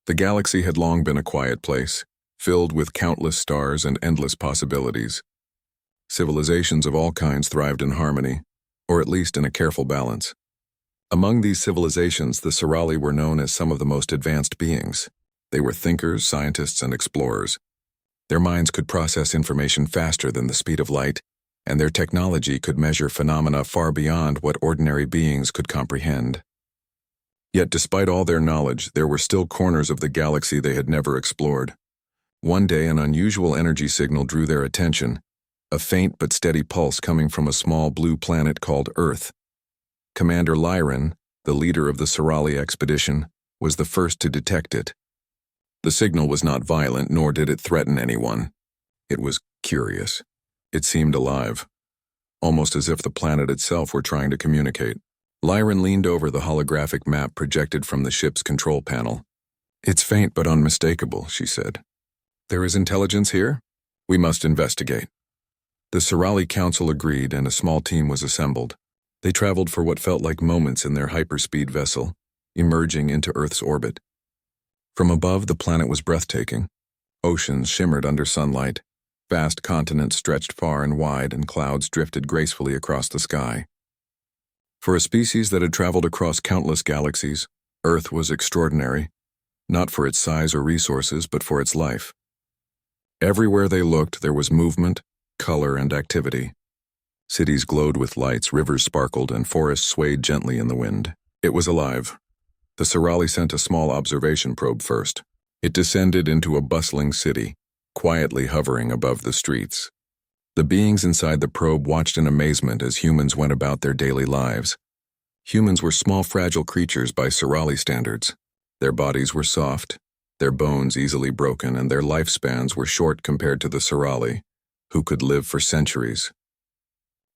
The galaxy had long been a quiet place, filled with countless stars and endless possibilities. Civilizations of all kinds thrived in harmony, or at least in a careful balance. Among these civilizations, the Sorali were known as some of the most advanced beings. They were thinkers, scientists, and explorers. Their minds could process information faster than the speed of light, and their technology could measure phenomena far beyond what ordinary beings could comprehend. Yet despite all their knowledge, there were still corners of the galaxy they had never explored. One day, an unusual energy signal drew their attention, a faint but steady pulse coming from a small blue planet called Earth. Commander Lyran, the leader of the Sorali expedition, was the first to detect it. The signal was not violent, nor did it threaten anyone. It was curious. It seemed alive, almost as if the planet itself were trying to communicate. Lyran leaned over the holographic map projected from the ship's control panel. "It's faint but unmistakable," she said. "There is intelligence here? We must investigate." The Sorali Council agreed, and a small team was assembled. They traveled for what felt like moments in their hyperspeed vessel, emerging into Earth's orbit. From above, the planet was breathtaking. Oceans shimmered under sunlight. Vast continents stretched far and wide, and clouds drifted gracefully across the sky. For a species that had traveled across countless galaxies, Earth was extraordinary, not for its size or resources, but for its life. Everywhere they looked, there was movement, color, and activity. Cities glowed with lights, rivers sparkled, and forests swayed gently in the wind. It was alive. The Sorali sent a small observation probe first. It descended into a bustling city, quietly hovering above the streets. The beings inside the probe watched in amazement as humans went about their daily lives. Humans were small, fragile creatures by Sorali standards. Their bodies were soft, their bones easily broken, and their lifespans were short compared to the Sorali, who could live for centuries.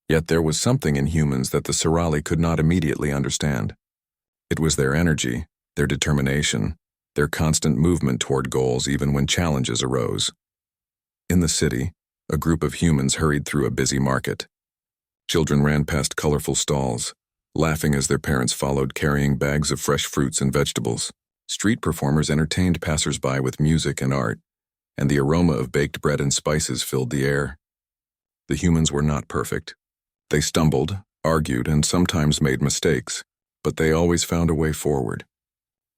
Yet there was something in humans that the Sorali could not immediately understand. It was their energy, their determination, their constant movement toward goals even when challenges arose. In the city, a group of humans hurried through a busy market. Children ran past colorful stalls, laughing as their parents followed, carrying bags of fresh fruits and vegetables. Street performers entertained passers-by with music and art, and the aroma of baked bread and spices filled the air. The humans were not perfect. They stumbled, argued, and sometimes made mistakes, but they always found a way forward.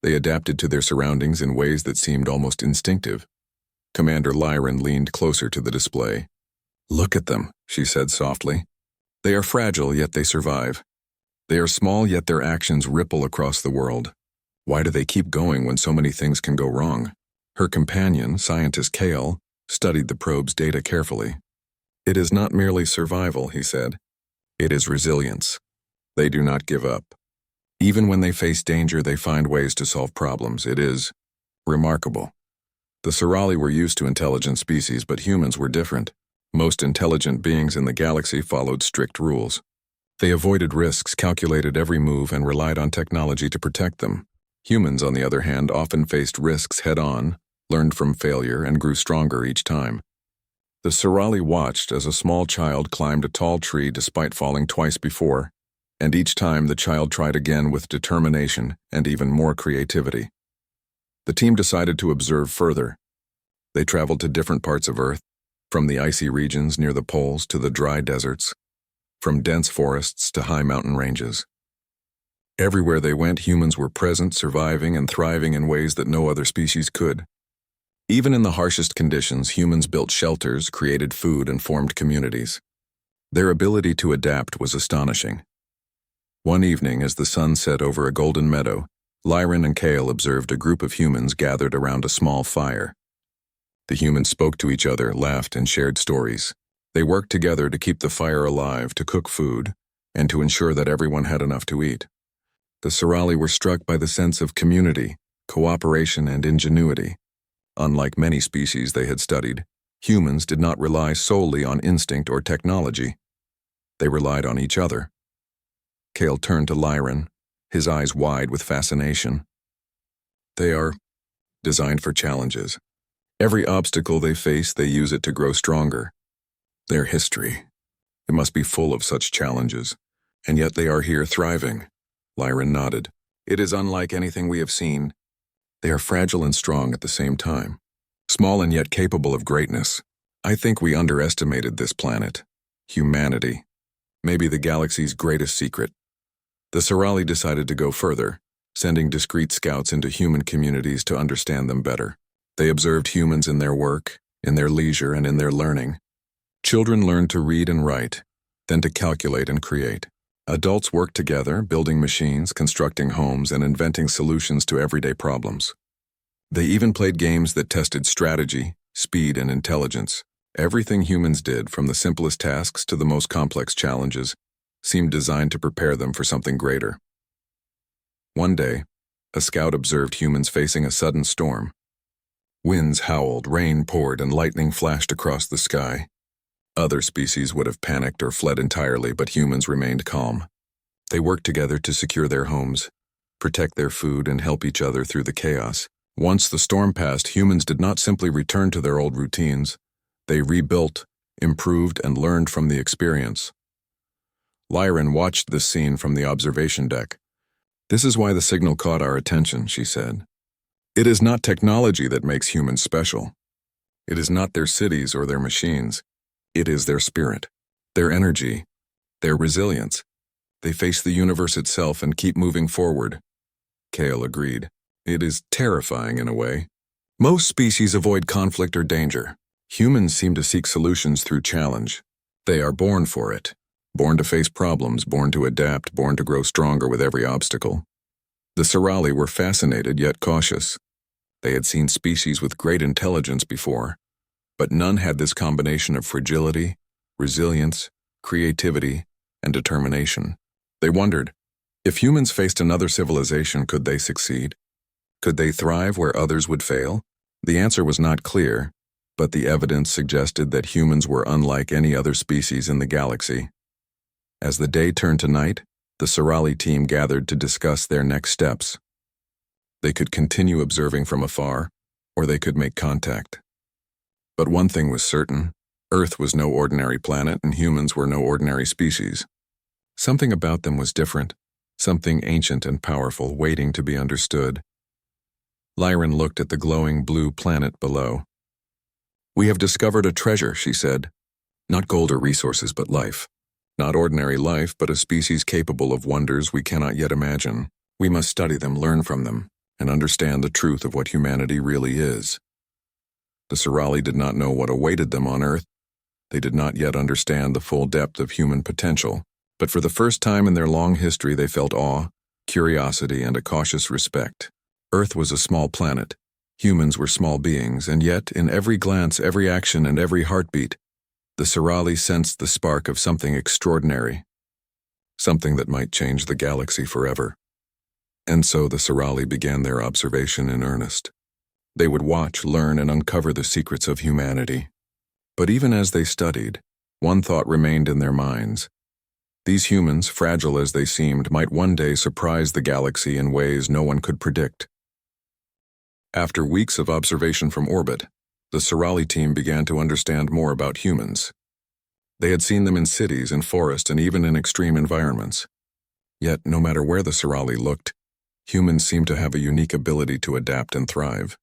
They adapted to their surroundings in ways that seemed almost instinctive. Commander Lyran leaned closer to the display. "Look at them," she said softly. "They are fragile, yet they survive. They are small, yet their actions ripple across the world. Why do they keep going when so many things can go wrong?" Her companion, scientist Kale, studied the probe's data carefully. "It is not merely survival," he said. "It is resilience. They do not give up. Even when they face danger, they find ways to solve problems. It is remarkable." The Sorali were used to intelligent species, but humans were different. Most intelligent beings in the galaxy followed strict rules. They avoided risks, calculated every move, and relied on technology to protect them. Humans, on the other hand, often faced risks head-on, learned from failure, and grew stronger each time. The Sorali watched as a small child climbed a tall tree despite falling twice before, and each time the child tried again with determination and even more creativity. The team decided to observe further. They traveled to different parts of Earth, from the icy regions near the poles to the dry deserts, from dense forests to high mountain ranges. Everywhere they went, humans were present, surviving and thriving in ways that no other species could. Even in the harshest conditions, humans built shelters, created food, and formed communities. Their ability to adapt was astonishing. One evening, as the sun set over a golden meadow, Lyran and Kale observed a group of humans gathered around a small fire. The humans spoke to each other, laughed, and shared stories. They worked together to keep the fire alive, to cook food, and to ensure that everyone had enough to eat. The Sorali were struck by the sense of community, cooperation, and ingenuity. Unlike many species they had studied, humans did not rely solely on instinct or technology. They relied on each other. Kale turned to Lyran, his eyes wide with fascination. "They are designed for challenges. Every obstacle they face, they use it to grow stronger. Their history, it must be full of such challenges, and yet they are here thriving." Lyran nodded. "It is unlike anything we have seen. They are fragile and strong at the same time. Small and yet capable of greatness. I think we underestimated this planet. Humanity. Maybe the galaxy's greatest secret. The Sorali decided to go further, sending discreet scouts into human communities to understand them better. They observed humans in their work, in their leisure, and in their learning. Children learned to read and write, then to calculate and create. Adults worked together, building machines, constructing homes, and inventing solutions to everyday problems. They even played games that tested strategy, speed, and intelligence. Everything humans did, from the simplest tasks to the most complex challenges, seemed designed to prepare them for something greater. One day, a scout observed humans facing a sudden storm. Winds howled, rain poured, and lightning flashed across the sky. Other species would have panicked or fled entirely, but humans remained calm. They worked together to secure their homes, protect their food, and help each other through the chaos. Once the storm passed, humans did not simply return to their old routines. They rebuilt, improved, and learned from the experience. Lyran watched this scene from the observation deck. "This is why the signal caught our attention," she said. "It is not technology that makes humans special. It is not their cities or their machines. It is their spirit, their energy, their resilience. They face the universe itself and keep moving forward." Kale agreed. "It is terrifying in a way. Most species avoid conflict or danger. Humans seem to seek solutions through challenge. They are born for it. Born to face problems, born to adapt, born to grow stronger with every obstacle." The Sorali were fascinated yet cautious. They had seen species with great intelligence before, but none had this combination of fragility, resilience, creativity, and determination. They wondered, if humans faced another civilization, could they succeed? Could they thrive where others would fail? The answer was not clear, but the evidence suggested that humans were unlike any other species in the galaxy. As the day turned to night, the Sorali team gathered to discuss their next steps. They could continue observing from afar, or they could make contact. But one thing was certain: Earth was no ordinary planet, and humans were no ordinary species. Something about them was different, something ancient and powerful, waiting to be understood. Lyran looked at the glowing blue planet below. "We have discovered a treasure," she said. "Not gold or resources, but life. Not ordinary life, but a species capable of wonders we cannot yet imagine. We must study them, learn from them, and understand the truth of what humanity really is." The Sorali did not know what awaited them on Earth. They did not yet understand the full depth of human potential, but for the first time in their long history they felt awe, curiosity, and a cautious respect. Earth was a small planet. Humans were small beings, and yet, in every glance, every action, and every heartbeat, the Sorali sensed the spark of something extraordinary, something that might change the galaxy forever. And so the Sorali began their observation in earnest. They would watch, learn, and uncover the secrets of humanity. But even as they studied, one thought remained in their minds. These humans, fragile as they seemed, might one day surprise the galaxy in ways no one could predict. After weeks of observation from orbit, the Sorali team began to understand more about humans. They had seen them in cities, in forests, and even in extreme environments. Yet, no matter where the Sorali looked, humans seemed to have a unique ability to adapt and thrive.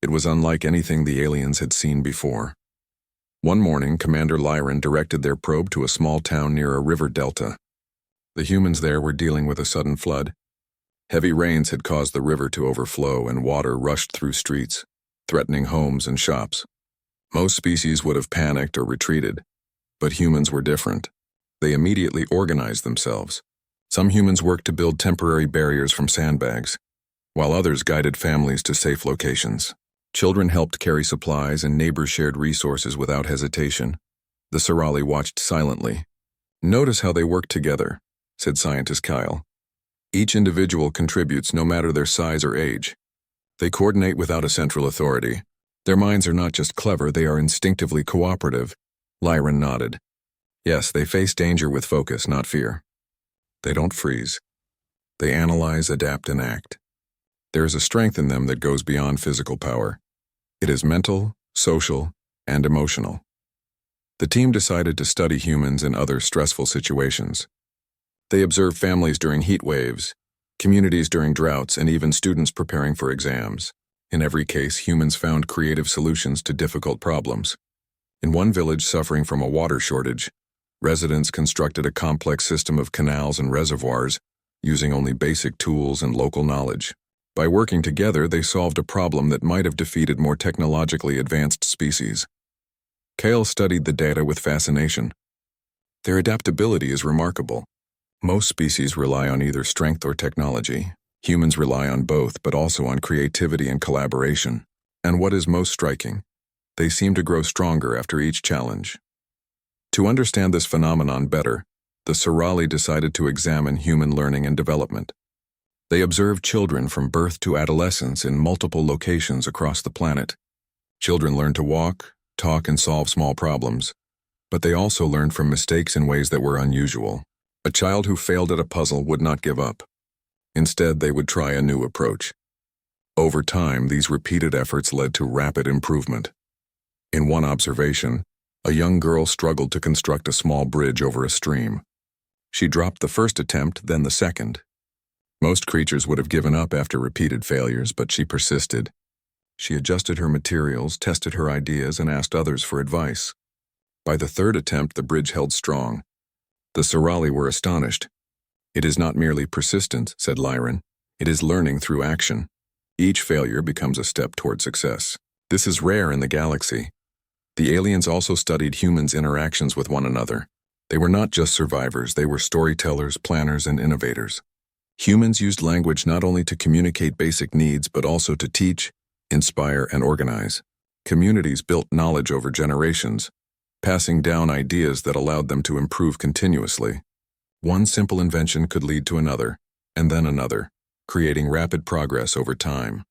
It was unlike anything the aliens had seen before. One morning, Commander Lyran directed their probe to a small town near a river delta. The humans there were dealing with a sudden flood. Heavy rains had caused the river to overflow, and water rushed through streets, threatening homes and shops. Most species would have panicked or retreated, but humans were different. They immediately organized themselves. Some humans worked to build temporary barriers from sandbags, while others guided families to safe locations. Children helped carry supplies, and neighbors shared resources without hesitation. The Sorali watched silently. "Notice how they work together," said scientist Kyle. "Each individual contributes, no matter their size or age. They coordinate without a central authority. Their minds are not just clever, they are instinctively cooperative." Lyran nodded. "Yes, they face danger with focus, not fear. They don't freeze. They analyze, adapt, and act. There is a strength in them that goes beyond physical power. It is mental, social, and emotional." The team decided to study humans in other stressful situations. They observed families during heat waves, communities during droughts, and even students preparing for exams. In every case, humans found creative solutions to difficult problems. In one village suffering from a water shortage, residents constructed a complex system of canals and reservoirs, using only basic tools and local knowledge. By working together, they solved a problem that might have defeated more technologically advanced species. Kale studied the data with fascination. Their adaptability is remarkable. Most species rely on either strength or technology. Humans rely on both, but also on creativity and collaboration. And what is most striking? They seem to grow stronger after each challenge. To understand this phenomenon better, the Sorali decided to examine human learning and development. They observed children from birth to adolescence in multiple locations across the planet. Children learned to walk, talk, and solve small problems, but they also learned from mistakes in ways that were unusual. A child who failed at a puzzle would not give up. Instead, they would try a new approach. Over time, these repeated efforts led to rapid improvement. In one observation, a young girl struggled to construct a small bridge over a stream. She dropped the first attempt, then the second. Most creatures would have given up after repeated failures, but she persisted. She adjusted her materials, tested her ideas, and asked others for advice. By the third attempt, the bridge held strong. The Sorali were astonished. "It is not merely persistence," said Lyran. "It is learning through action. Each failure becomes a step toward success. This is rare in the galaxy." The aliens also studied humans' interactions with one another. They were not just survivors, they were storytellers, planners, and innovators. Humans used language not only to communicate basic needs, but also to teach, inspire, and organize. Communities built knowledge over generations, passing down ideas that allowed them to improve continuously. One simple invention could lead to another, and then another, creating rapid progress over time.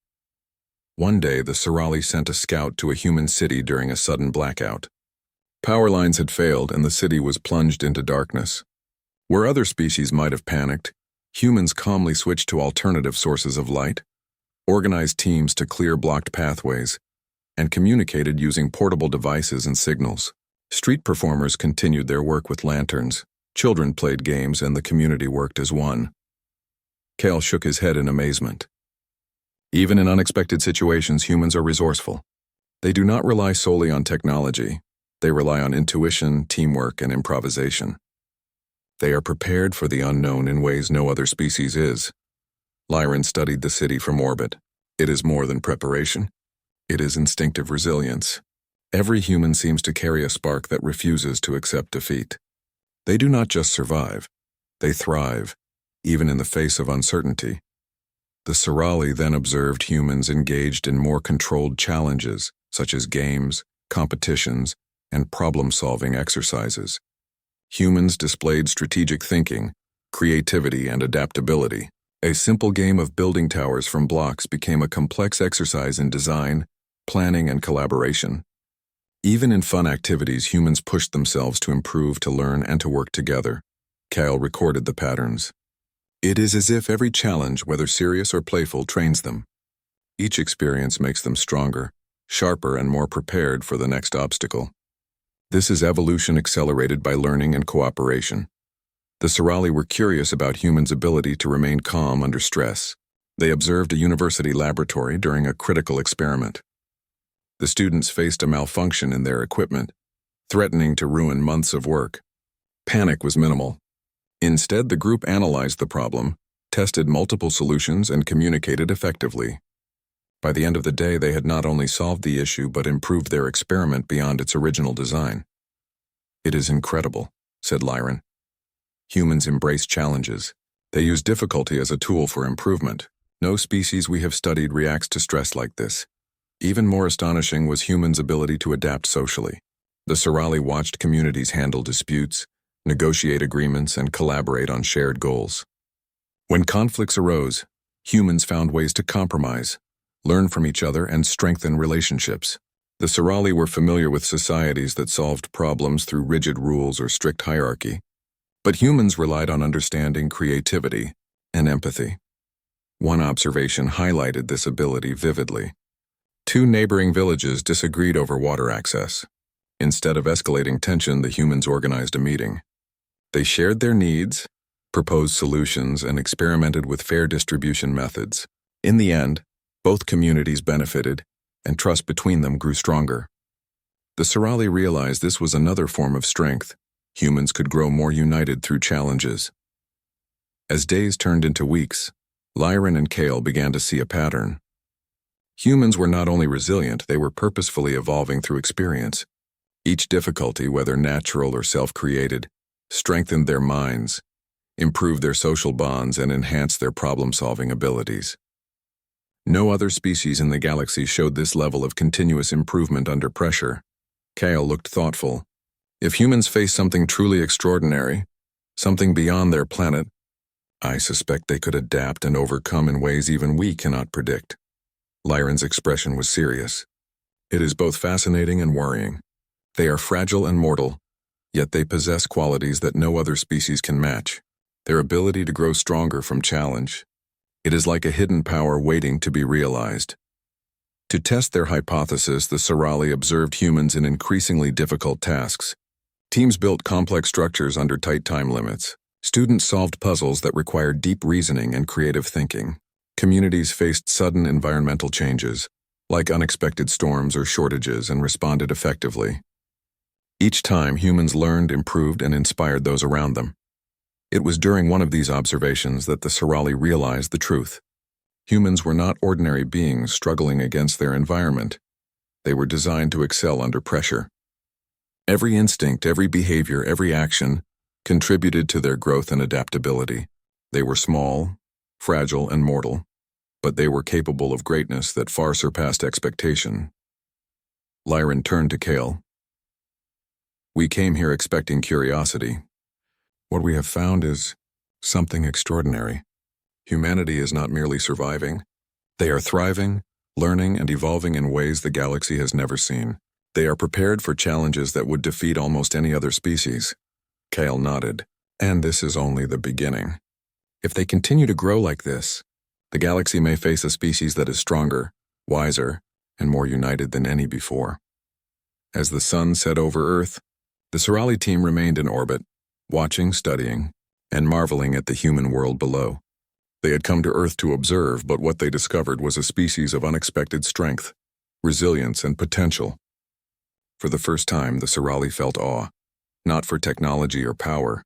One day, the Sorali sent a scout to a human city during a sudden blackout. Power lines had failed, and the city was plunged into darkness. Where other species might have panicked, humans calmly switched to alternative sources of light, organized teams to clear blocked pathways, and communicated using portable devices and signals. Street performers continued their work with lanterns, children played games, and the community worked as one. Kale shook his head in amazement. Even in unexpected situations, humans are resourceful. They do not rely solely on technology. They rely on intuition, teamwork, and improvisation. They are prepared for the unknown in ways no other species is. Lyran studied the city from orbit. It is more than preparation. It is instinctive resilience. Every human seems to carry a spark that refuses to accept defeat. They do not just survive. They thrive, even in the face of uncertainty. The Sorali then observed humans engaged in more controlled challenges, such as games, competitions, and problem-solving exercises. Humans displayed strategic thinking, creativity, and adaptability. A simple game of building towers from blocks became a complex exercise in design, planning, and collaboration. Even in fun activities, humans pushed themselves to improve, to learn, and to work together. Kyle recorded the patterns. It is as if every challenge, whether serious or playful, trains them. Each experience makes them stronger, sharper, and more prepared for the next obstacle. This is evolution accelerated by learning and cooperation. The Sorali were curious about humans' ability to remain calm under stress. They observed a university laboratory during a critical experiment. The students faced a malfunction in their equipment, threatening to ruin months of work. Panic was minimal. Instead, the group analyzed the problem, tested multiple solutions, and communicated effectively. By the end of the day, they had not only solved the issue but improved their experiment beyond its original design. "It is incredible," said Lyran. "Humans embrace challenges. They use difficulty as a tool for improvement. No species we have studied reacts to stress like this." Even more astonishing was humans' ability to adapt socially. The Sorali watched communities handle disputes, negotiate agreements, and collaborate on shared goals. When conflicts arose, humans found ways to compromise, learn from each other, and strengthen relationships. The Sorali were familiar with societies that solved problems through rigid rules or strict hierarchy, but humans relied on understanding, creativity, and empathy. One observation highlighted this ability vividly. Two neighboring villages disagreed over water access. Instead of escalating tension, the humans organized a meeting. They shared their needs, proposed solutions, and experimented with fair distribution methods. In the end, both communities benefited, and trust between them grew stronger. The Sorali realized this was another form of strength. Humans could grow more united through challenges. As days turned into weeks, Lyran and Kale began to see a pattern. Humans were not only resilient, they were purposefully evolving through experience. Each difficulty, whether natural or self-created, strengthened their minds, improved their social bonds, and enhanced their problem-solving abilities. No other species in the galaxy showed this level of continuous improvement under pressure. Kale looked thoughtful. If humans face something truly extraordinary, something beyond their planet, I suspect they could adapt and overcome in ways even we cannot predict. Lyran's expression was serious. It is both fascinating and worrying. They are fragile and mortal, yet they possess qualities that no other species can match. Their ability to grow stronger from challenge. It is like a hidden power waiting to be realized. To test their hypothesis, the Sorali observed humans in increasingly difficult tasks. Teams built complex structures under tight time limits. Students solved puzzles that required deep reasoning and creative thinking. Communities faced sudden environmental changes, like unexpected storms or shortages, and responded effectively. Each time, humans learned, improved, and inspired those around them. It was during one of these observations that the Sorali realized the truth. Humans were not ordinary beings struggling against their environment. They were designed to excel under pressure. Every instinct, every behavior, every action contributed to their growth and adaptability. They were small, fragile, and mortal, but they were capable of greatness that far surpassed expectation. Lyran turned to Kale. We came here expecting curiosity. What we have found is something extraordinary. Humanity is not merely surviving. They are thriving, learning, and evolving in ways the galaxy has never seen. They are prepared for challenges that would defeat almost any other species. Kale nodded. And this is only the beginning. If they continue to grow like this, the galaxy may face a species that is stronger, wiser, and more united than any before. As the sun set over Earth, the Sorali team remained in orbit, watching, studying, and marveling at the human world below. They had come to Earth to observe, but what they discovered was a species of unexpected strength, resilience, and potential. For the first time, the Sorali felt awe, not for technology or power,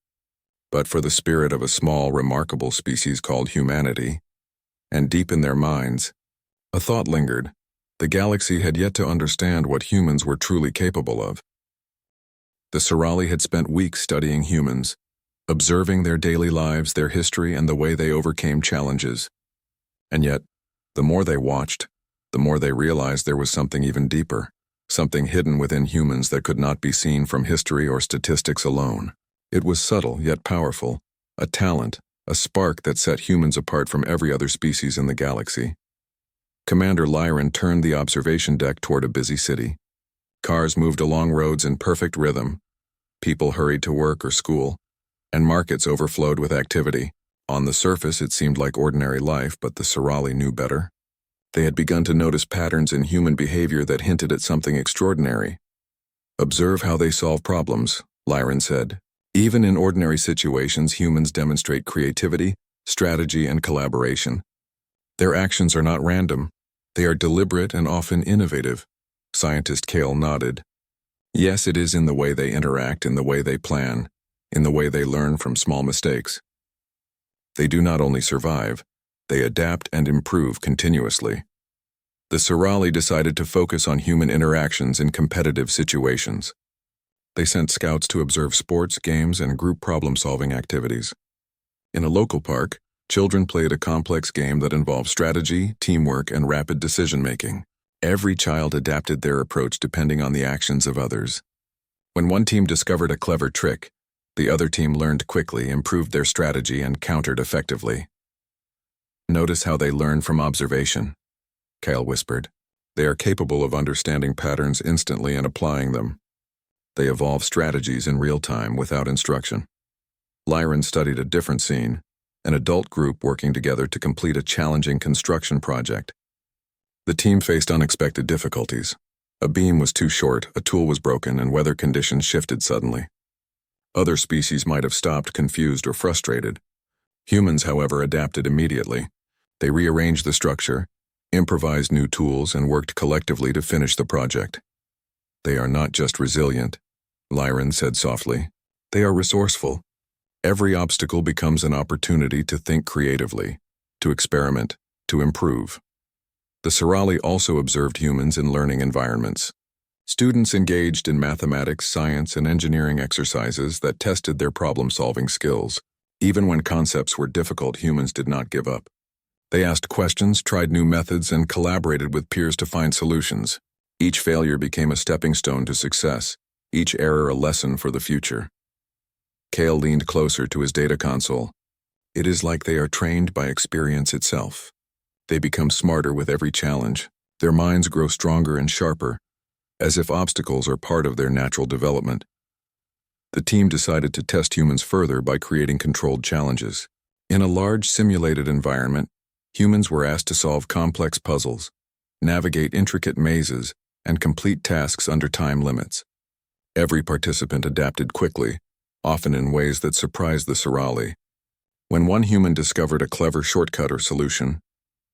but for the spirit of a small, remarkable species called humanity. And deep in their minds, a thought lingered. The galaxy had yet to understand what humans were truly capable of. The Sorali had spent weeks studying humans, observing their daily lives, their history, and the way they overcame challenges. And yet, the more they watched, the more they realized there was something even deeper, something hidden within humans that could not be seen from history or statistics alone. It was subtle yet powerful, a talent, a spark that set humans apart from every other species in the galaxy. Commander Lyran turned the observation deck toward a busy city. Cars moved along roads in perfect rhythm. People hurried to work or school, and markets overflowed with activity. On the surface, it seemed like ordinary life, but the Sorali knew better. They had begun to notice patterns in human behavior that hinted at something extraordinary. Observe how they solve problems, Lyran said. Even in ordinary situations, humans demonstrate creativity, strategy, and collaboration. Their actions are not random. They are deliberate and often innovative. Scientist Kale nodded. Yes, it is in the way they interact, in the way they plan, in the way they learn from small mistakes. They do not only survive, they adapt and improve continuously. The Sorali decided to focus on human interactions in competitive situations. They sent scouts to observe sports, games, and group problem-solving activities. In a local park, children played a complex game that involved strategy, teamwork, and rapid decision-making. Every child adapted their approach depending on the actions of others. When one team discovered a clever trick, the other team learned quickly, improved their strategy, and countered effectively. Notice how they learn from observation, Kale whispered. They are capable of understanding patterns instantly and applying them. They evolve strategies in real time without instruction. Lyran studied a different scene, an adult group working together to complete a challenging construction project. The team faced unexpected difficulties. A beam was too short, a tool was broken, and weather conditions shifted suddenly. Other species might have stopped, confused, or frustrated, Humans, however, adapted immediately. They rearranged the structure, improvised new tools, and worked collectively to finish the project. They are not just resilient, Lyran said softly. They are resourceful. Every obstacle becomes an opportunity to think creatively, to experiment, to improve. The Sorali also observed humans in learning environments. Students engaged in mathematics, science, and engineering exercises that tested their problem-solving skills. Even when concepts were difficult, humans did not give up. They asked questions, tried new methods, and collaborated with peers to find solutions. Each failure became a stepping stone to success, each error a lesson for the future. Kale leaned closer to his data console. It is like they are trained by experience itself. They become smarter with every challenge. Their minds grow stronger and sharper, as if obstacles are part of their natural development. The team decided to test humans further by creating controlled challenges. In a large simulated environment, humans were asked to solve complex puzzles, navigate intricate mazes, and complete tasks under time limits. Every participant adapted quickly, often in ways that surprised the Sorali. When one human discovered a clever shortcut or solution,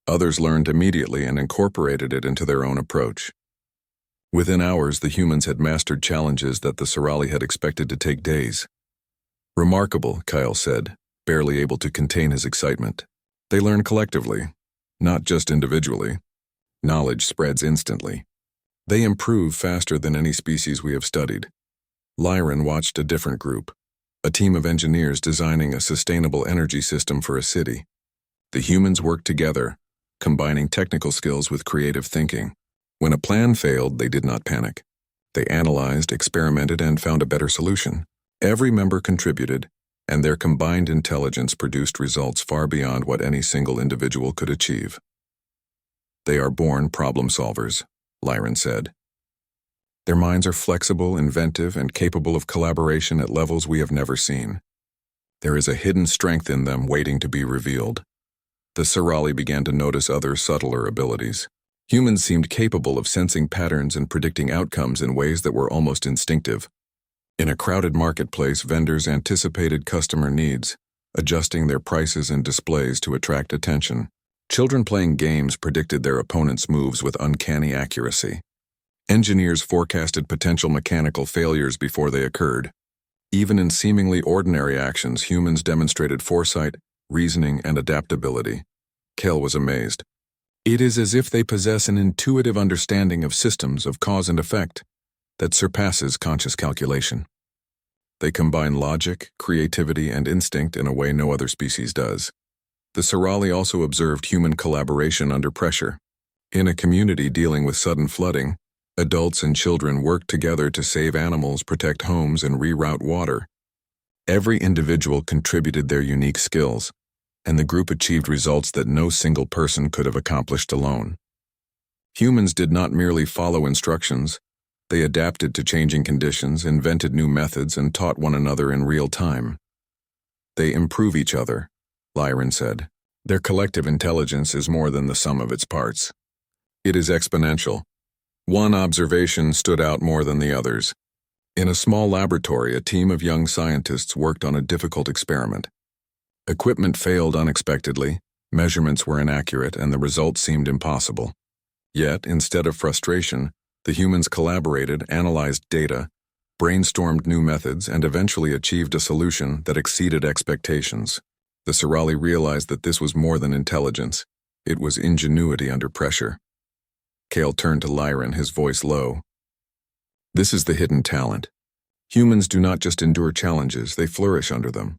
others learned immediately and incorporated it into their own approach. Within hours, the humans had mastered challenges that the Sorali had expected to take days. Remarkable, Kyle said, barely able to contain his excitement. They learn collectively, not just individually. Knowledge spreads instantly. They improve faster than any species we have studied. Lyran watched a different group, a team of engineers designing a sustainable energy system for a city. The humans worked together, combining technical skills with creative thinking. When a plan failed, they did not panic. They analyzed, experimented, and found a better solution. Every member contributed, and their combined intelligence produced results far beyond what any single individual could achieve. They are born problem solvers, Lyran said. Their minds are flexible, inventive, and capable of collaboration at levels we have never seen. There is a hidden strength in them waiting to be revealed. The Sorali began to notice other subtler abilities. Humans seemed capable of sensing patterns and predicting outcomes in ways that were almost instinctive. In a crowded marketplace, vendors anticipated customer needs, adjusting their prices and displays to attract attention. Children playing games predicted their opponents' moves with uncanny accuracy. Engineers forecasted potential mechanical failures before they occurred. Even in seemingly ordinary actions, humans demonstrated foresight, reasoning, and adaptability. Kale was amazed. It is as if they possess an intuitive understanding of systems of cause and effect that surpasses conscious calculation. They combine logic, creativity, and instinct in a way no other species does. The Sorali also observed human collaboration under pressure. In a community dealing with sudden flooding, adults and children worked together to save animals, protect homes, and reroute water. Every individual contributed their unique skills, and the group achieved results that no single person could have accomplished alone. Humans did not merely follow instructions. They adapted to changing conditions, invented new methods, and taught one another in real time. They improve each other, Lyran said. Their collective intelligence is more than the sum of its parts. It is exponential. One observation stood out more than the others. In a small laboratory, a team of young scientists worked on a difficult experiment. Equipment failed unexpectedly, measurements were inaccurate, and the results seemed impossible. Yet, instead of frustration, the humans collaborated, analyzed data, brainstormed new methods, and eventually achieved a solution that exceeded expectations. The Sorali realized that this was more than intelligence. It was ingenuity under pressure. Kale turned to Lyran, his voice low. This is the hidden talent. Humans do not just endure challenges, they flourish under them.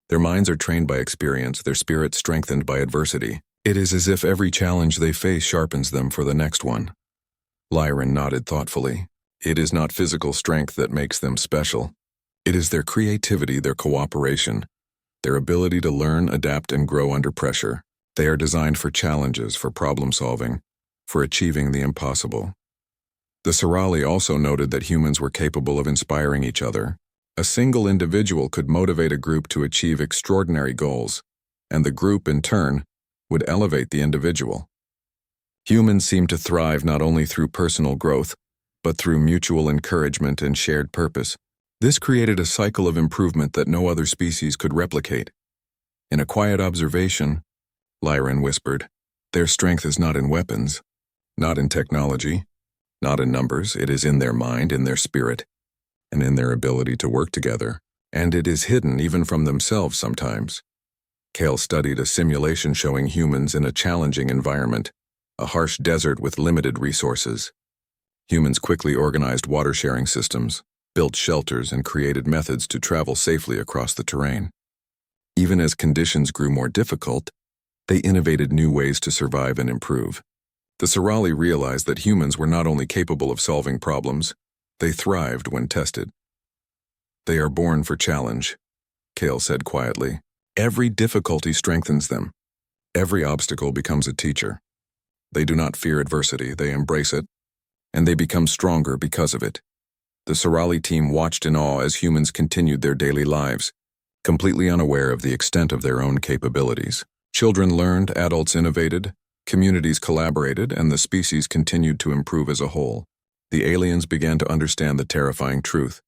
Their minds are trained by experience, their spirits strengthened by adversity. It is as if every challenge they face sharpens them for the next one. Lyran nodded thoughtfully. It is not physical strength that makes them special. It is their creativity, their cooperation, their ability to learn, adapt, and grow under pressure. They are designed for challenges, for problem solving, for achieving the impossible. The Sorali also noted that humans were capable of inspiring each other. A single individual could motivate a group to achieve extraordinary goals, and the group, in turn, would elevate the individual. Humans seemed to thrive not only through personal growth, but through mutual encouragement and shared purpose. This created a cycle of improvement that no other species could replicate. In a quiet observation, Lyran whispered, "Their strength is not in weapons, not in technology, not in numbers. It is in their mind, in their spirit, and in their ability to work together. And it is hidden even from themselves sometimes." Kale studied a simulation showing humans in a challenging environment, a harsh desert with limited resources. Humans quickly organized water-sharing systems, built shelters, and created methods to travel safely across the terrain. Even as conditions grew more difficult, they innovated new ways to survive and improve. The Sorali realized that humans were not only capable of solving problems, they thrived when tested. "They are born for challenge," Kale said quietly. "Every difficulty strengthens them. Every obstacle becomes a teacher. They do not fear adversity, they embrace it, and they become stronger because of it." The Sorali team watched in awe as humans continued their daily lives, completely unaware of the extent of their own capabilities. Children learned, adults innovated, communities collaborated, and the species continued to improve as a whole. The aliens began to understand the terrifying truth.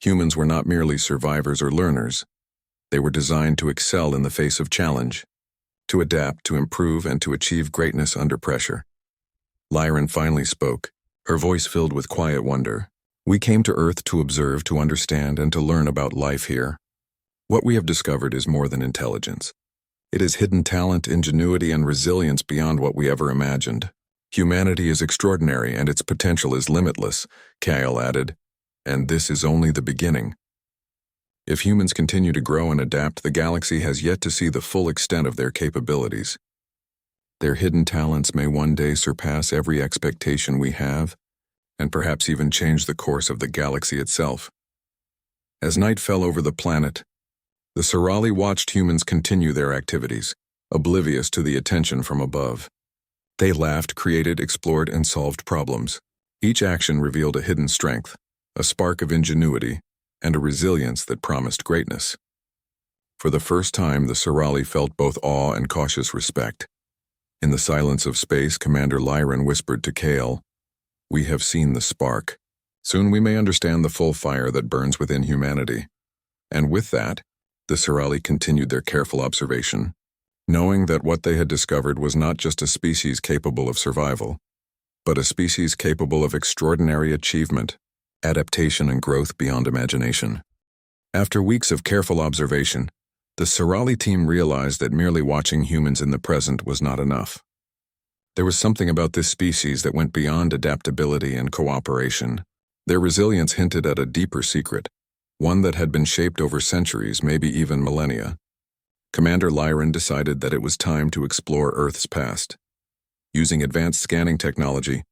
Humans were not merely survivors or learners. They were designed to excel in the face of challenge, to adapt, to improve, and to achieve greatness under pressure. Lyran finally spoke, her voice filled with quiet wonder. "We came to Earth to observe, to understand, and to learn about life here. What we have discovered is more than intelligence. It is hidden talent, ingenuity, and resilience beyond what we ever imagined. Humanity is extraordinary and its potential is limitless," Kale added, "and this is only the beginning. If humans continue to grow and adapt, the galaxy has yet to see the full extent of their capabilities. Their hidden talents may one day surpass every expectation we have, and perhaps even change the course of the galaxy itself." As night fell over the planet, the Sorali watched humans continue their activities, oblivious to the attention from above. They laughed, created, explored, and solved problems. Each action revealed a hidden strength, a spark of ingenuity, and a resilience that promised greatness. For the first time, the Sorali felt both awe and cautious respect. In the silence of space, Commander Lyran whispered to Kale, "We have seen the spark. Soon we may understand the full fire that burns within humanity." And with that, the Sorali continued their careful observation, knowing that what they had discovered was not just a species capable of survival, but a species capable of extraordinary achievement, adaptation, and growth beyond imagination. After weeks of careful observation, the Sorali team realized that merely watching humans in the present was not enough. There was something about this species that went beyond adaptability and cooperation. Their resilience hinted at a deeper secret, one that had been shaped over centuries, maybe even millennia. Commander Lyran decided that it was time to explore Earth's past. Using advanced scanning technology,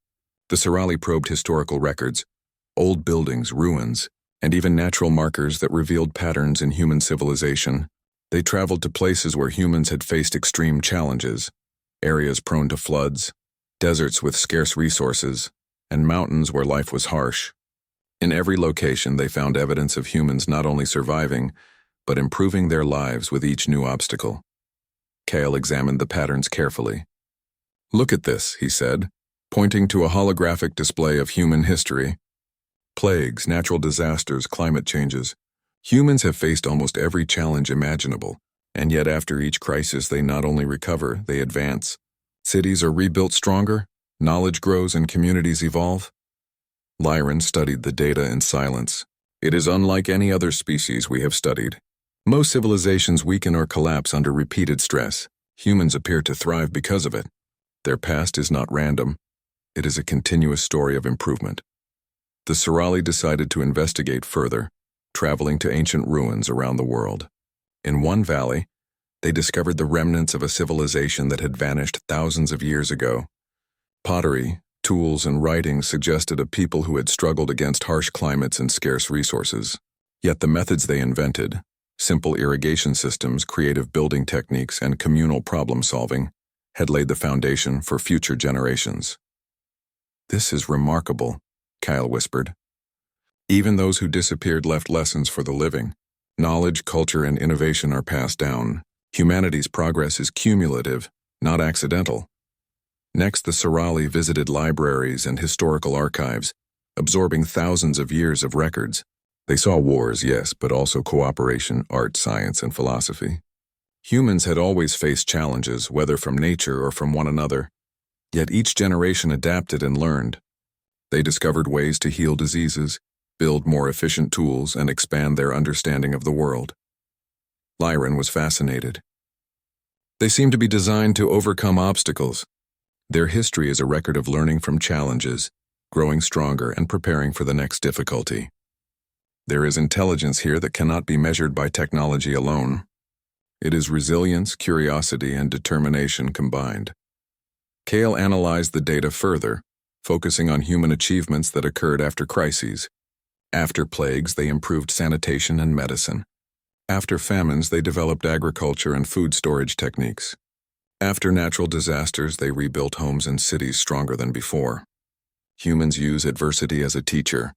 the Sorali probed historical records, old buildings, ruins, and even natural markers that revealed patterns in human civilization. They traveled to places where humans had faced extreme challenges, areas prone to floods, deserts with scarce resources, and mountains where life was harsh. In every location, they found evidence of humans not only surviving, but improving their lives with each new obstacle. Kale examined the patterns carefully. "Look at this," he said, pointing to a holographic display of human history. Plagues, natural disasters, climate changes. Humans have faced almost every challenge imaginable, and yet after each crisis they not only recover, they advance. Cities are rebuilt stronger, knowledge grows, and communities evolve. Lyran studied the data in silence. "It is unlike any other species we have studied. Most civilizations weaken or collapse under repeated stress. Humans appear to thrive because of it. Their past is not random. It is a continuous story of improvement." The Sorali decided to investigate further, traveling to ancient ruins around the world. In one valley, they discovered the remnants of a civilization that had vanished thousands of years ago. Pottery, tools, and writings suggested a people who had struggled against harsh climates and scarce resources. Yet the methods they invented, simple irrigation systems, creative building techniques, and communal problem-solving, had laid the foundation for future generations. "This is remarkable," Kyle whispered. "Even those who disappeared left lessons for the living. Knowledge, culture, and innovation are passed down. Humanity's progress is cumulative, not accidental." Next, the Sorali visited libraries and historical archives, absorbing thousands of years of records. They saw wars, yes, but also cooperation, art, science, and philosophy. Humans had always faced challenges, whether from nature or from one another, yet each generation adapted and learned. They discovered ways to heal diseases, build more efficient tools, and expand their understanding of the world. Lyran was fascinated. They seemed to be designed to overcome obstacles. Their history is a record of learning from challenges, growing stronger, and preparing for the next difficulty. There is intelligence here that cannot be measured by technology alone. It is resilience, curiosity, and determination combined. Kale analyzed the data further, focusing on human achievements that occurred after crises. After plagues, they improved sanitation and medicine. After famines, they developed agriculture and food storage techniques. After natural disasters, they rebuilt homes and cities stronger than before. Humans use adversity as a teacher.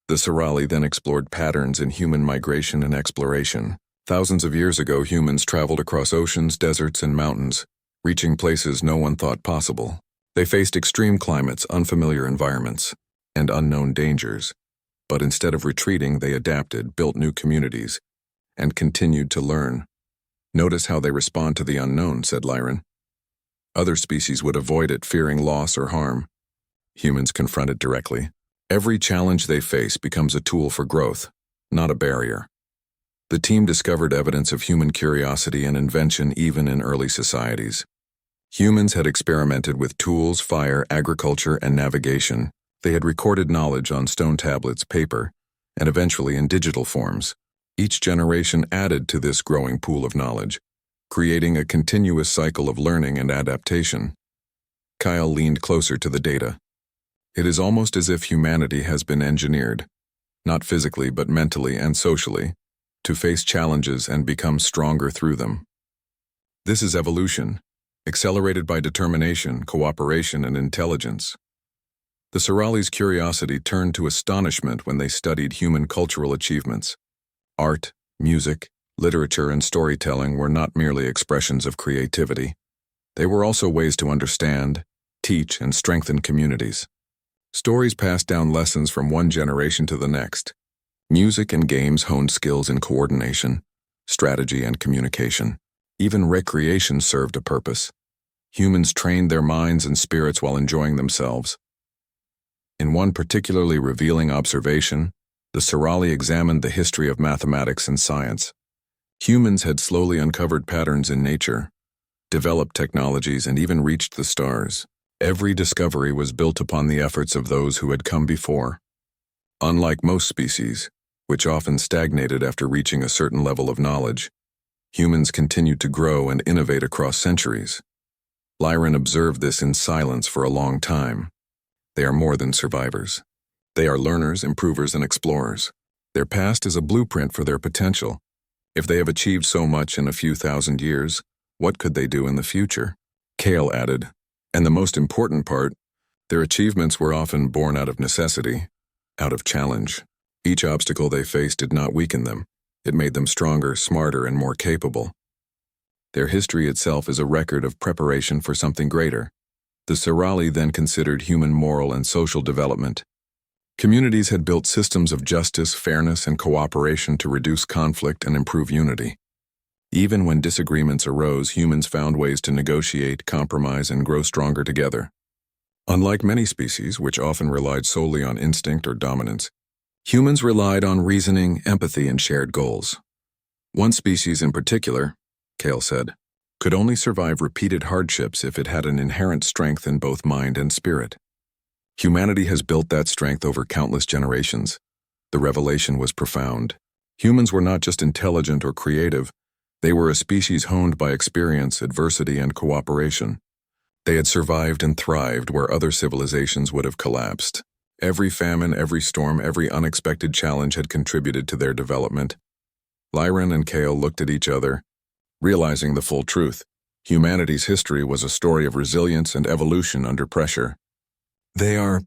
The Sorali then explored patterns in human migration and exploration. Thousands of years ago, humans traveled across oceans, deserts, and mountains, reaching places no one thought possible. They faced extreme climates, unfamiliar environments, and unknown dangers. But instead of retreating, they adapted, built new communities, and continued to learn. Notice how they respond to the unknown, said Lyran. Other species would avoid it, fearing loss or harm. Humans confront it directly. Every challenge they face becomes a tool for growth, not a barrier. The team discovered evidence of human curiosity and invention even in early societies. Humans had experimented with tools, fire, agriculture, and navigation. They had recorded knowledge on stone tablets, paper, and eventually in digital forms. Each generation added to this growing pool of knowledge, creating a continuous cycle of learning and adaptation. Kyle leaned closer to the data. It is almost as if humanity has been engineered, not physically but mentally and socially, to face challenges and become stronger through them. This is evolution, accelerated by determination, cooperation, and intelligence. The Sorali's curiosity turned to astonishment when they studied human cultural achievements. Art, music, literature, and storytelling were not merely expressions of creativity. They were also ways to understand, teach, and strengthen communities. Stories passed down lessons from one generation to the next. Music and games honed skills in coordination, strategy, and communication. Even recreation served a purpose. Humans trained their minds and spirits while enjoying themselves. In one particularly revealing observation, the Sorali examined the history of mathematics and science. Humans had slowly uncovered patterns in nature, developed technologies, and even reached the stars. Every discovery was built upon the efforts of those who had come before. Unlike most species, which often stagnated after reaching a certain level of knowledge, humans continued to grow and innovate across centuries. Lyran observed this in silence for a long time. They are more than survivors. They are learners, improvers, and explorers. Their past is a blueprint for their potential. If they have achieved so much in a few thousand years, what could they do in the future? Kale added, and the most important part, their achievements were often born out of necessity, out of challenge. Each obstacle they faced did not weaken them. It made them stronger, smarter, and more capable. Their history itself is a record of preparation for something greater. The Sorali then considered human moral and social development. Communities had built systems of justice, fairness, and cooperation to reduce conflict and improve unity. Even when disagreements arose, humans found ways to negotiate, compromise, and grow stronger together. Unlike many species, which often relied solely on instinct or dominance, humans relied on reasoning, empathy, and shared goals. One species in particular, Kale said, could only survive repeated hardships if it had an inherent strength in both mind and spirit. Humanity has built that strength over countless generations. The revelation was profound. Humans were not just intelligent or creative, they were a species honed by experience, adversity, and cooperation. They had survived and thrived where other civilizations would have collapsed. Every famine, every storm, every unexpected challenge had contributed to their development. Lyran and Kale looked at each other, realizing the full truth. Humanity's history was a story of resilience and evolution under pressure. They are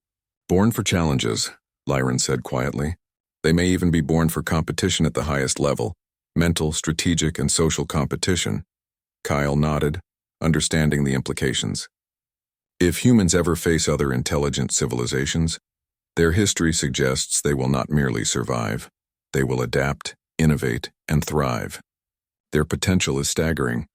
born for challenges, Lyran said quietly. They may even be born for competition at the highest level, mental, strategic, and social competition. Kyle nodded, understanding the implications. If humans ever face other intelligent civilizations, their history suggests they will not merely survive. They will adapt, innovate, and thrive. Their potential is staggering.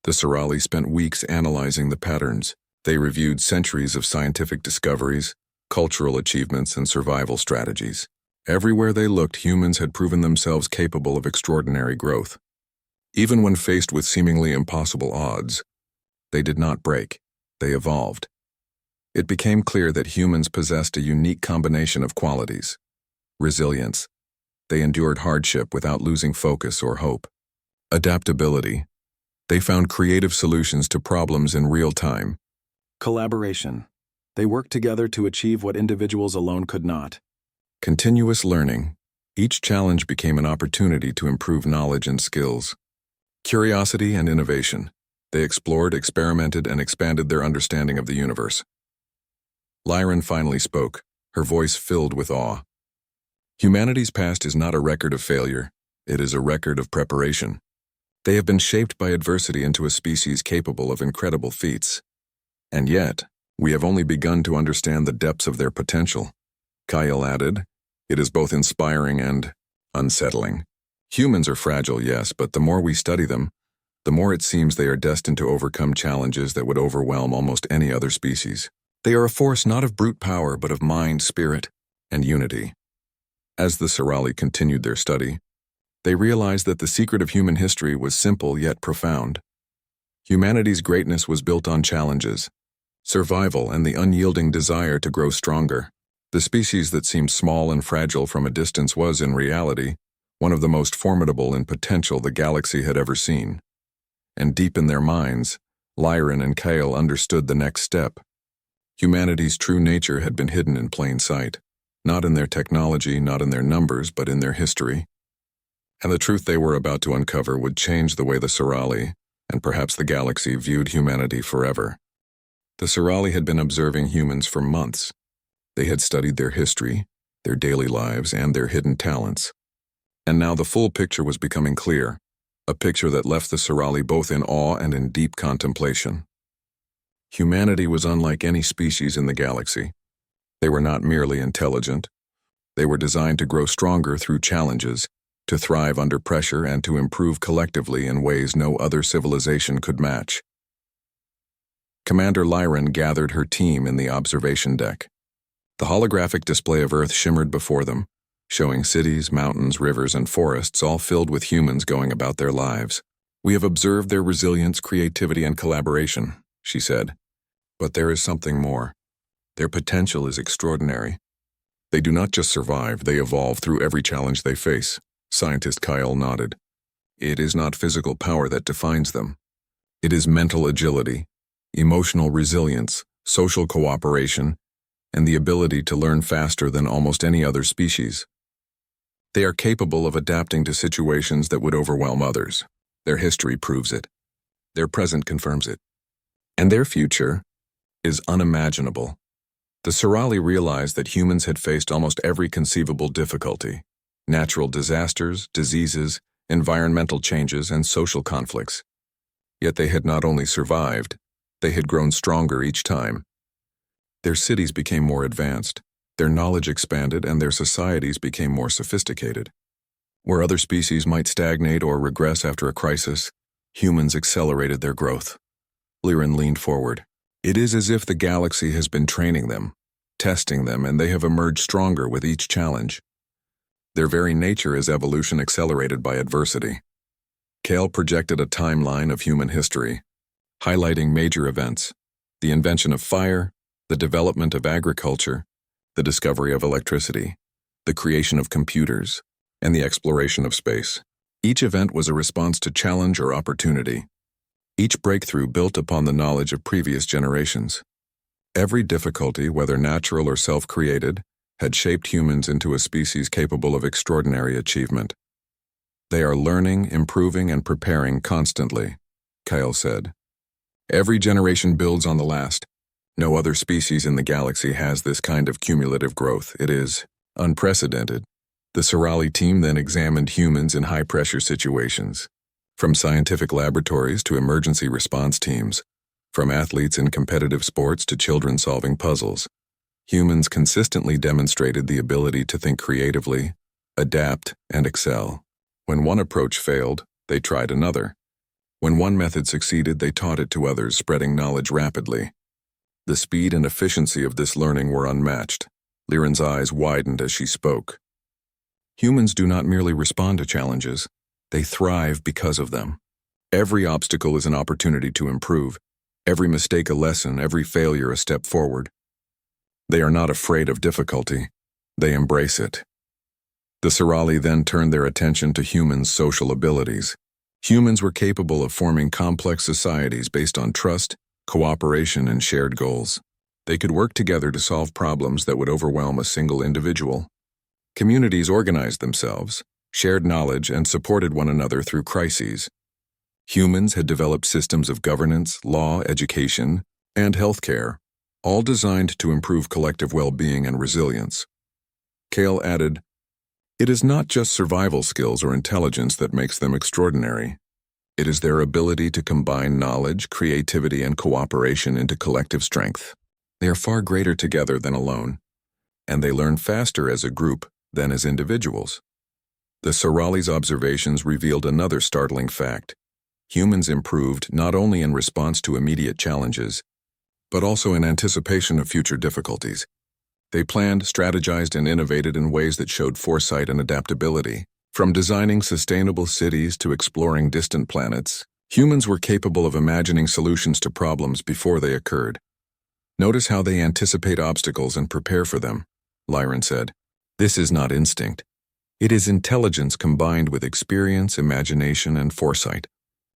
The Sorali spent weeks analyzing the patterns. They reviewed centuries of scientific discoveries, cultural achievements, and survival strategies. Everywhere they looked, humans had proven themselves capable of extraordinary growth. Even when faced with seemingly impossible odds, they did not break. They evolved. It became clear that humans possessed a unique combination of qualities. Resilience. They endured hardship without losing focus or hope. Adaptability. They found creative solutions to problems in real time. Collaboration. They worked together to achieve what individuals alone could not. Continuous learning. Each challenge became an opportunity to improve knowledge and skills. Curiosity and innovation. They explored, experimented, and expanded their understanding of the universe. Lyran finally spoke, her voice filled with awe. Humanity's past is not a record of failure, it is a record of preparation. They have been shaped by adversity into a species capable of incredible feats. And yet, we have only begun to understand the depths of their potential. Kyle added, "It is both inspiring and unsettling. Humans are fragile, yes, but the more we study them, the more it seems they are destined to overcome challenges that would overwhelm almost any other species. They are a force not of brute power, but of mind, spirit, and unity." As the Sorali continued their study, they realized that the secret of human history was simple yet profound. Humanity's greatness was built on challenges, survival, and the unyielding desire to grow stronger. The species that seemed small and fragile from a distance was, in reality, one of the most formidable in potential the galaxy had ever seen. And deep in their minds, Lyran and Kyle understood the next step. Humanity's true nature had been hidden in plain sight, not in their technology, not in their numbers, but in their history. And the truth they were about to uncover would change the way the Sorali, and perhaps the galaxy, viewed humanity forever. The Sorali had been observing humans for months. They had studied their history, their daily lives, and their hidden talents. And now the full picture was becoming clear, a picture that left the Sorali both in awe and in deep contemplation. Humanity was unlike any species in the galaxy. They were not merely intelligent. They were designed to grow stronger through challenges, to thrive under pressure, and to improve collectively in ways no other civilization could match. Commander Lyran gathered her team in the observation deck. The holographic display of Earth shimmered before them, showing cities, mountains, rivers, and forests all filled with humans going about their lives. "We have observed their resilience, creativity, and collaboration," she said. "But there is something more. Their potential is extraordinary. They do not just survive, they evolve through every challenge they face." Scientist Kyle nodded. "It is not physical power that defines them. It is mental agility, emotional resilience, social cooperation, and the ability to learn faster than almost any other species. They are capable of adapting to situations that would overwhelm others. Their history proves it. Their present confirms it. And their future is unimaginable." The Sorali realized that humans had faced almost every conceivable difficulty: natural disasters, diseases, environmental changes, and social conflicts. Yet they had not only survived, they had grown stronger each time. Their cities became more advanced, their knowledge expanded, and their societies became more sophisticated. Where other species might stagnate or regress after a crisis, humans accelerated their growth. Lyran leaned forward. "It is as if the galaxy has been training them, testing them, and they have emerged stronger with each challenge. Their very nature is evolution accelerated by adversity." Kale projected a timeline of human history, highlighting major events: the invention of fire, the development of agriculture, the discovery of electricity, the creation of computers, and the exploration of space. Each event was a response to challenge or opportunity. Each breakthrough built upon the knowledge of previous generations. Every difficulty, whether natural or self-created, had shaped humans into a species capable of extraordinary achievement. "They are learning, improving, and preparing constantly," Kyle said. "Every generation builds on the last. No other species in the galaxy has this kind of cumulative growth. It is unprecedented." The Sorali team then examined humans in high-pressure situations, from scientific laboratories to emergency response teams, from athletes in competitive sports to children solving puzzles. Humans consistently demonstrated the ability to think creatively, adapt, and excel. When one approach failed, They tried another. When one method succeeded, they taught it to others, spreading knowledge rapidly. The speed and efficiency of this learning were unmatched. Lyran's eyes widened as she spoke. Humans do not merely respond to challenges, they thrive because of them. Every obstacle is an opportunity to improve, every mistake a lesson, every failure a step forward. They are not afraid of difficulty, they embrace it. The Sorali then turned their attention to humans' social abilities. Humans were capable of forming complex societies based on trust, cooperation, and shared goals. They could work together to solve problems that would overwhelm a single individual. Communities organized themselves, shared knowledge, and supported one another through crises. Humans had developed systems of governance, law, education, and healthcare, all designed to improve collective well-being and resilience. Kale added, "It is not just survival skills or intelligence that makes them extraordinary. It is their ability to combine knowledge, creativity, and cooperation into collective strength. They are far greater together than alone, and they learn faster as a group than as individuals." The Sorali's observations revealed another startling fact. Humans improved not only in response to immediate challenges, but also in anticipation of future difficulties. They planned, strategized, and innovated in ways that showed foresight and adaptability. From designing sustainable cities to exploring distant planets, humans were capable of imagining solutions to problems before they occurred. "Notice how they anticipate obstacles and prepare for them," Lyran said. "This is not instinct. It is intelligence combined with experience, imagination, and foresight.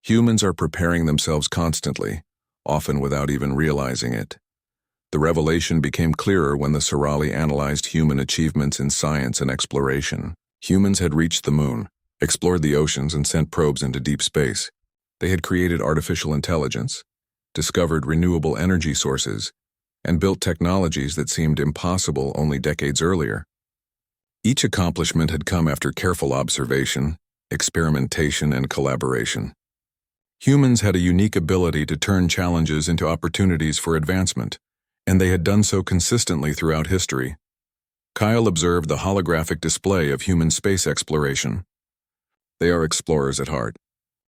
Humans are preparing themselves constantly, often without even realizing it." The revelation became clearer when the Sorali analyzed human achievements in science and exploration. Humans had reached the moon, explored the oceans, and sent probes into deep space. They had created artificial intelligence, discovered renewable energy sources, and built technologies that seemed impossible only decades earlier. Each accomplishment had come after careful observation, experimentation, and collaboration. Humans had a unique ability to turn challenges into opportunities for advancement, and they had done so consistently throughout history. Kyle observed the holographic display of human space exploration. They are explorers at heart.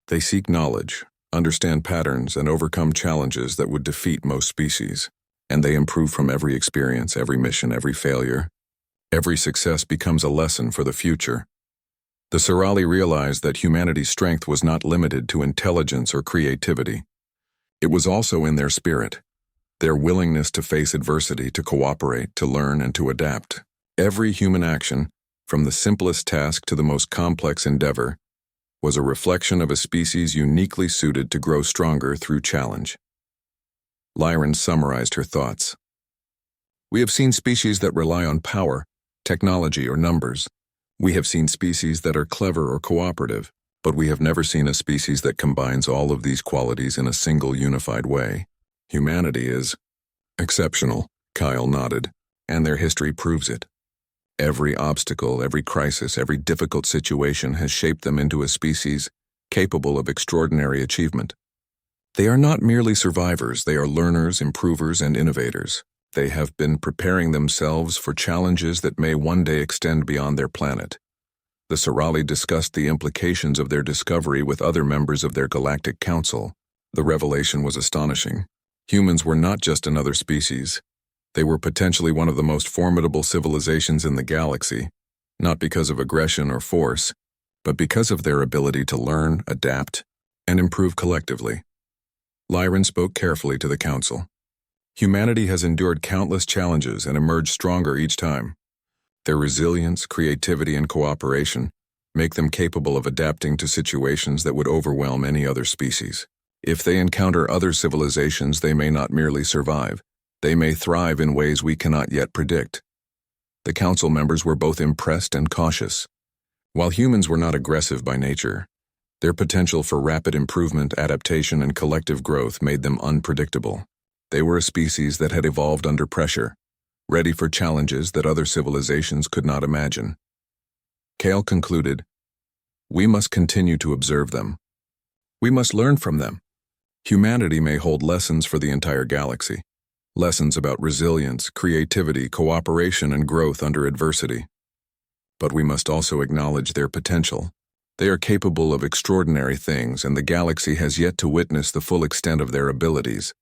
They seek knowledge, understand patterns, and overcome challenges that would defeat most species. And they improve from every experience, every mission, every failure. Every success becomes a lesson for the future. The Sorali realized that humanity's strength was not limited to intelligence or creativity. It was also in their spirit, their willingness to face adversity, to cooperate, to learn, and to adapt. Every human action, from the simplest task to the most complex endeavor, was a reflection of a species uniquely suited to grow stronger through challenge. Lyran summarized her thoughts. "We have seen species that rely on power, technology, or numbers. We have seen species that are clever or cooperative, but we have never seen a species that combines all of these qualities in a single unified way. Humanity is exceptional," Kyle nodded, "and their history proves it. Every obstacle, every crisis, every difficult situation has shaped them into a species capable of extraordinary achievement. They are not merely survivors, they are learners, improvers, and innovators. They have been preparing themselves for challenges that may one day extend beyond their planet." The Sorali discussed the implications of their discovery with other members of their Galactic Council. The revelation was astonishing. Humans were not just another species. They were potentially one of the most formidable civilizations in the galaxy, not because of aggression or force, but because of their ability to learn, adapt, and improve collectively. Lyran spoke carefully to the Council. "Humanity has endured countless challenges and emerged stronger each time. Their resilience, creativity, and cooperation make them capable of adapting to situations that would overwhelm any other species. If they encounter other civilizations, they may not merely survive, they may thrive in ways we cannot yet predict." The Council members were both impressed and cautious. While humans were not aggressive by nature, their potential for rapid improvement, adaptation, and collective growth made them unpredictable. They were a species that had evolved under pressure, ready for challenges that other civilizations could not imagine. Kale concluded, "We must continue to observe them. We must learn from them. Humanity may hold lessons for the entire galaxy, lessons about resilience, creativity, cooperation, and growth under adversity. But we must also acknowledge their potential, They are capable of extraordinary things, and the galaxy has yet to witness the full extent of their abilities.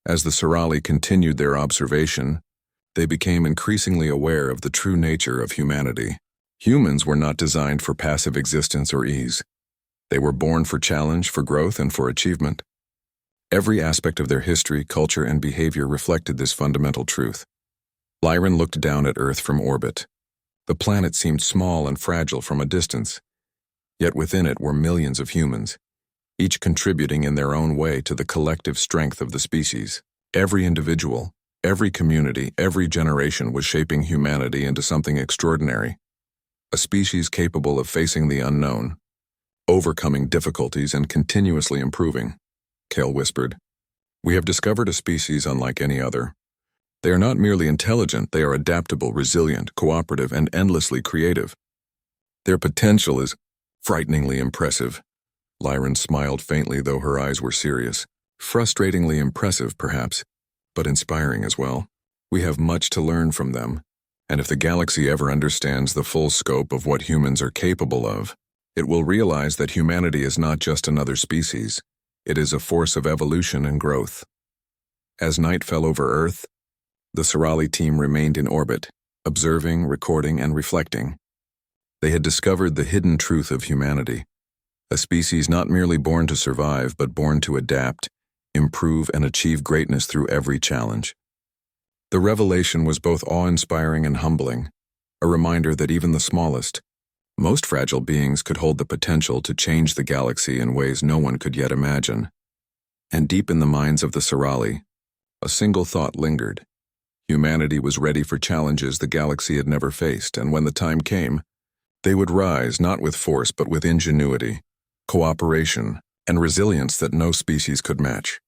As the Sorali continued their observation, they became increasingly aware of the true nature of humanity. Humans were not designed for passive existence or ease. They were born for challenge, for growth, and for achievement. Every aspect of their history, culture, and behavior reflected this fundamental truth. Lyran looked down at Earth from orbit. The planet seemed small and fragile from a distance, yet within it were millions of humans, each contributing in their own way to the collective strength of the species. Every individual, every community, every generation was shaping humanity into something extraordinary, a species capable of facing the unknown, overcoming difficulties, and continuously improving. Kale whispered, "We have discovered a species unlike any other. They are not merely intelligent, they are adaptable, resilient, cooperative, and endlessly creative. Their potential is frighteningly impressive." Lyran smiled faintly, though her eyes were serious. "Frustratingly impressive, perhaps, but inspiring as well. We have much to learn from them, and if the galaxy ever understands the full scope of what humans are capable of, it will realize that humanity is not just another species. It is a force of evolution and growth." As night fell over Earth, the Sorali team remained in orbit, observing, recording, and reflecting. They had discovered the hidden truth of humanity, a species not merely born to survive, but born to adapt, improve, and achieve greatness through every challenge. The revelation was both awe-inspiring and humbling, a reminder that even the smallest, most fragile beings could hold the potential to change the galaxy in ways no one could yet imagine. And deep in the minds of the Sorali, a single thought lingered. Humanity was ready for challenges the galaxy had never faced, and when the time came, they would rise not with force but with ingenuity, cooperation, and resilience that no species could match.